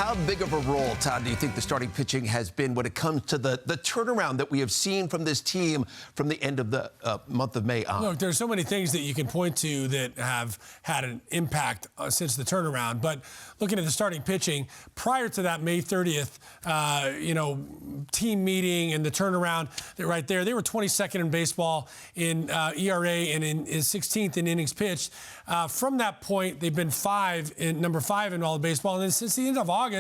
How big of a role, Todd, do you think the starting pitching has been when it comes to the turnaround that we have seen from this team from the end of the month of May on? Look, there's so many things that you can point to that have had an impact since the turnaround. But looking at the starting pitching, prior to that May 30th, team meeting and the turnaround, right there, they were 22nd in baseball in ERA and in 16th in innings pitched. From that point, they've been number five in all of baseball. And then since the end of August,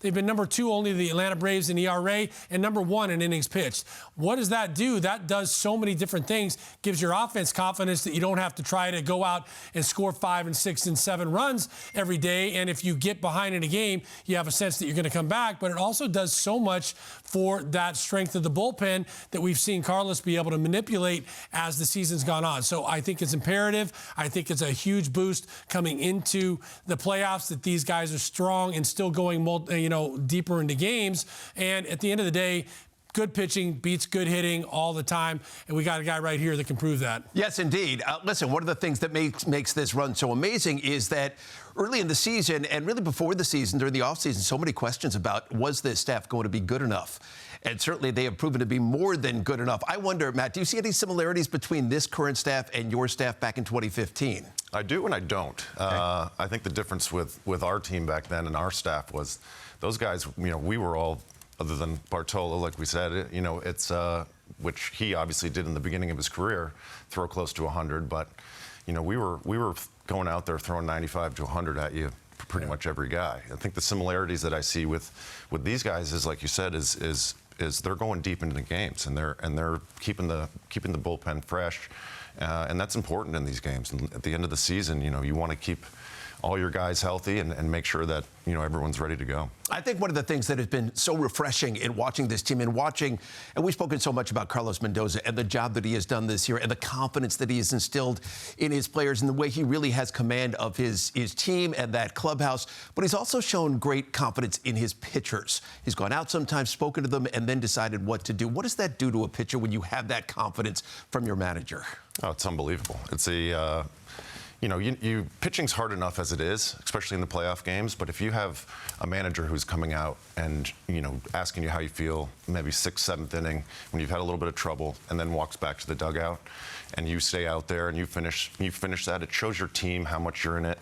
they've been number two only to the Atlanta Braves in ERA and number one in innings pitched. What does that do? That does so many different things. Gives your offense confidence that you don't have to try to go out and score 5 and 6 and 7 runs every day. And if you get behind in a game, you have a sense that you're going to come back. But it also does so much for that strength of the bullpen that we've seen Carlos be able to manipulate as the season's gone on. So I think it's imperative. I think it's a huge boost coming into the playoffs that these guys are strong and still going deeper into games. And at the end of the day, good pitching beats good hitting all the time, and we got a guy right here that can prove that. Yes, indeed. Listen, one of the things that makes this run so amazing is that early in the season, and really before the season, during the offseason, so many questions about, was this staff going to be good enough? And certainly they have proven to be more than good enough. I wonder, Matt, do you see any similarities between this current staff and your staff back in 2015? I do and I don't. Okay. I think the difference with our team back then and our staff was those guys, we were all, other than Bartolo, like we said, it's which he obviously did in the beginning of his career, throw close to 100. But we were going out there throwing 95 to 100 at you, pretty much every guy. I think the similarities that I see with these guys is, like you said, is they're going deep into the games and they're keeping the bullpen fresh, and that's important in these games. And at the end of the season, you want to keep all your guys healthy and make sure that everyone's ready to go. I think one of the things that has been so refreshing in watching this team and we've spoken so much about Carlos Mendoza and the job that he has done this year and the confidence that he has instilled in his players and the way he really has command of his team and that clubhouse. But he's also shown great confidence in his pitchers. He's gone out sometimes, spoken to them, and then decided what to do. What does that do to a pitcher when you have that confidence from your manager? Oh, it's unbelievable. It's a pitching's hard enough as it is, especially in the playoff games. But if you have a manager who's coming out and, asking you how you feel, maybe 6th, 7th inning, when you've had a little bit of trouble, and then walks back to the dugout, and you stay out there and you finish that, it shows your team how much you're in it.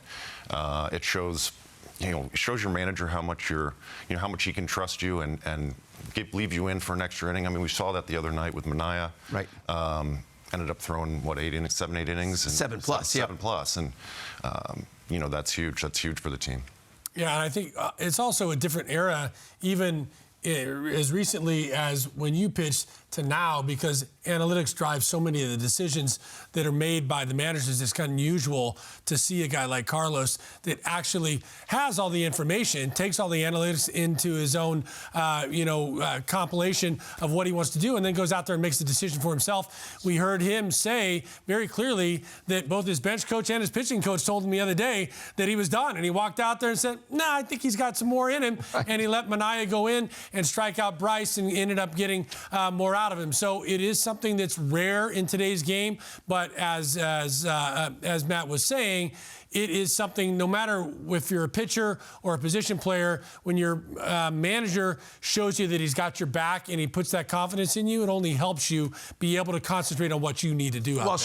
It shows, it shows your manager how much how much he can trust you and leave you in for an extra inning. I mean, we saw that the other night with Manaea. Right. Ended up throwing, 8 innings, 7, 8 innings? And 7 plus, yeah. 7 plus. And, that's huge. That's huge for the team. Yeah, and I think it's also a different era, even as recently as when you pitched to now, because analytics drive so many of the decisions that are made by the managers. It's kind of unusual to see a guy like Carlos that actually has all the information, takes all the analytics into his own, compilation of what he wants to do, and then goes out there and makes the decision for himself. We heard him say very clearly that both his bench coach and his pitching coach told him the other day that he was done, and he walked out there and said, "Nah, I think he's got some more in him," and he let Manaea go in and strike out Bryce and ended up getting more out of him. So it is something that's rare in today's game, but as Matt was saying, it is something, no matter if you're a pitcher or a position player, when your manager shows you that he's got your back and he puts that confidence in you, it only helps you be able to concentrate on what you need to do out there.